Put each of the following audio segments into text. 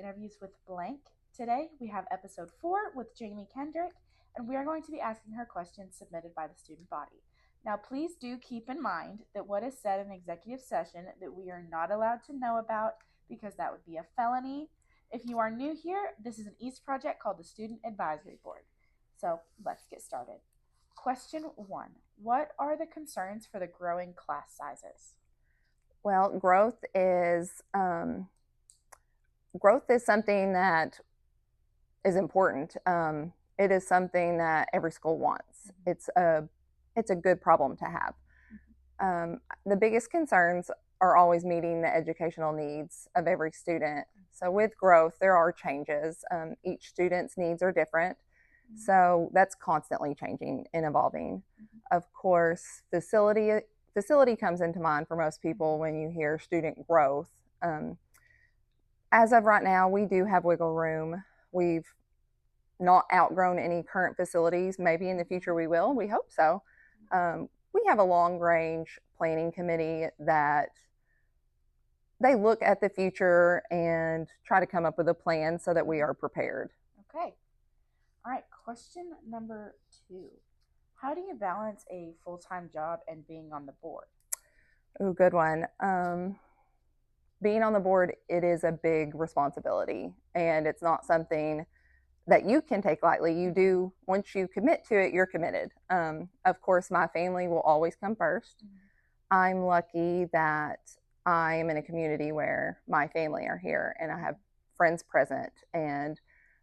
Interviews with Blank. Today we have episode 4 with Jamie Kendrick, and we are going to be asking her questions submitted by the student body. Now, please do keep in mind that what is said in executive session that we are not allowed to know about because that would be a felony. If you are new here, this is an East project called the Student Advisory Board. So let's get started. Question 1. What are the concerns for the growing class sizes? Well, growth is something that is important. It is something that every school wants. It's a good problem to have. The biggest concerns are always meeting the educational needs of every student. So with growth, there are changes. Each student's needs are different. So that's constantly changing and evolving. Of course, facility comes into mind for most people when you hear student growth. As of right now, we do have wiggle room. We've not outgrown any current facilities. Maybe in the future we will. We hope so. We have a long range planning committee that they look at the future and try to come up with a plan so that we are prepared. Okay. All right. Question number 2. How do you balance a full-time job and being on the board? Oh, good one. Being on the board, it is a big responsibility, and it's not something that you can take lightly. You do, once you commit to it, you're committed. Of course, my family will always come 1st. I'm lucky that I'm in a community where my family are here and I have friends present, and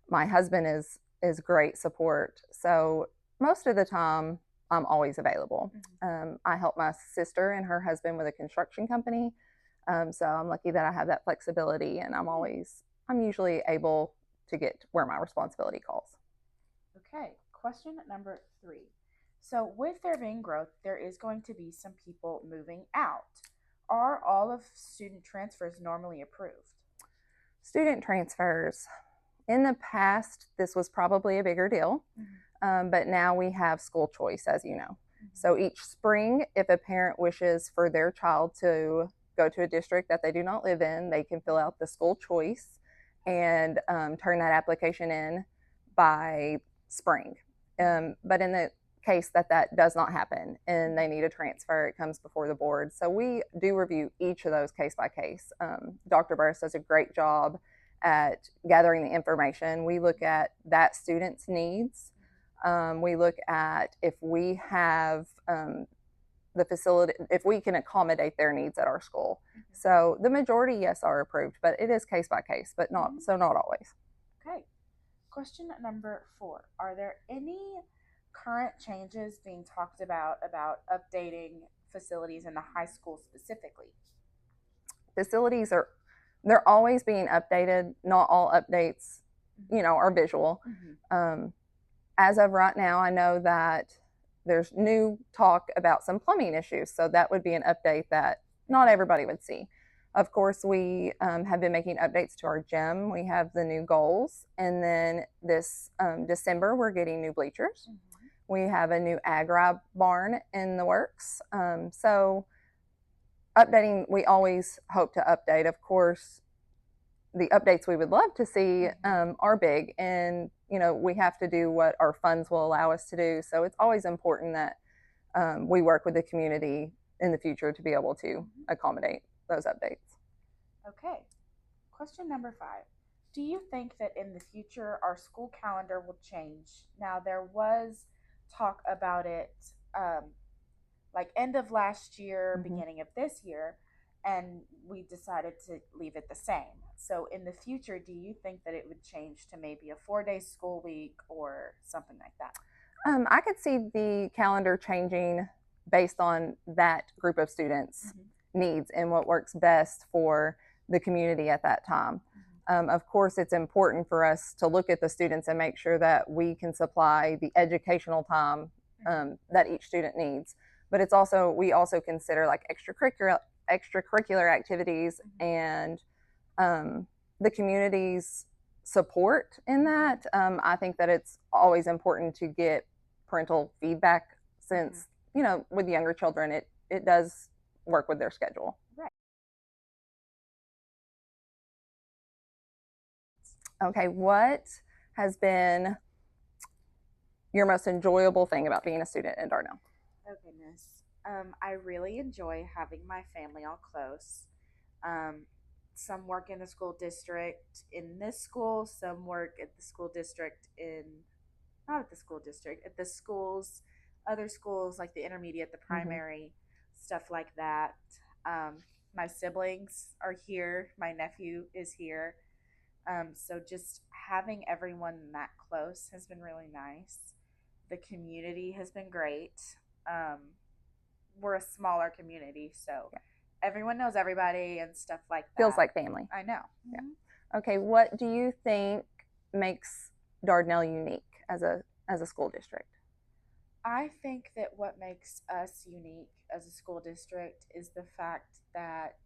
my husband is great support. So most of the time, I'm always available. I help my sister and her husband with a construction company. So I'm lucky that I have that flexibility, and I'm usually able to get where my responsibility calls. Okay, question number 3. So, with there being growth, there is going to be some people moving out. Are all of student transfers normally approved? Student transfers. In the past, this was probably a bigger deal, but now we have school choice, as you know. So each spring, if a parent wishes for their child to go to a district that they do not live in, they can fill out the school choice and turn that application in by spring. But in the case that does not happen and they need a transfer, it comes before the board. So we do review each of those case by case. Dr. Burris does a great job at gathering the information. We look at that student's needs. We look at if we have the facility, if we can accommodate their needs at our school. So the majority, yes, are approved, but it is case by case, but not always. Okay. Question number 4. Are there any current changes being talked about updating facilities in the high school specifically? Facilities they're always being updated. Not all updates, are visual. As of right now, I know that there's new talk about some plumbing issues. So that would be an update that not everybody would see. Of course, we have been making updates to our gym. We have the new goals. And then this December, we're getting new bleachers. We have a new agri barn in the works. So updating, we always hope to update. Of course, the updates we would love to see are big, and we have to do what our funds will allow us to do. So it's always important that we work with the community in the future to be able to accommodate those updates. Okay. Question number 5. Do you think that in the future our school calendar will change? Now, there was talk about it like end of last year, beginning of this year, and we decided to leave it the same. So in the future, do you think that it would change to maybe a 4-day school week or something like that? I could see the calendar changing based on that group of students' needs and what works best for the community at that time. Of course, it's important for us to look at the students and make sure that we can supply the educational time that each student needs. But we also consider like extracurricular activities and the community's support in that. I think that it's always important to get parental feedback since, with younger children, it does work with their schedule. Okay, what has been your most enjoyable thing about being a student in Darnell? Oh goodness. I really enjoy having my family all close. Um, some work in the school district in this school, some work at the school district in not at the school district, at the schools, other schools like the intermediate, the primary, stuff like that. My siblings are here. My nephew is here. So just having everyone that close has been really nice. The community has been great. Um, we're a smaller community, so Yeah. everyone knows everybody and stuff like that. Feels like family. I know. Yeah. Okay, what do you think makes Dardanelle unique as a school district? I think that what makes us unique as a school district is the fact that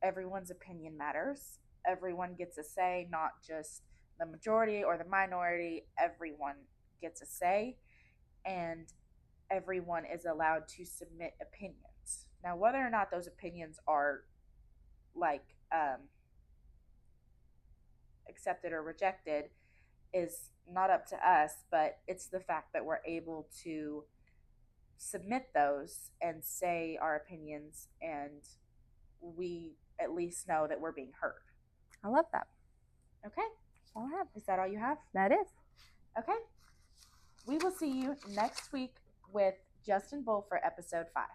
everyone's opinion matters. Everyone gets a say, not just the majority or the minority. Everyone gets a say, and everyone is allowed to submit opinions. Now, whether or not those opinions are like accepted or rejected is not up to us, but it's the fact that we're able to submit those and say our opinions, and we at least know that we're being heard. I love that. Okay. That's all I have. Is that all you have? That is. Okay. We will see you next week with Justin Bull for episode 5.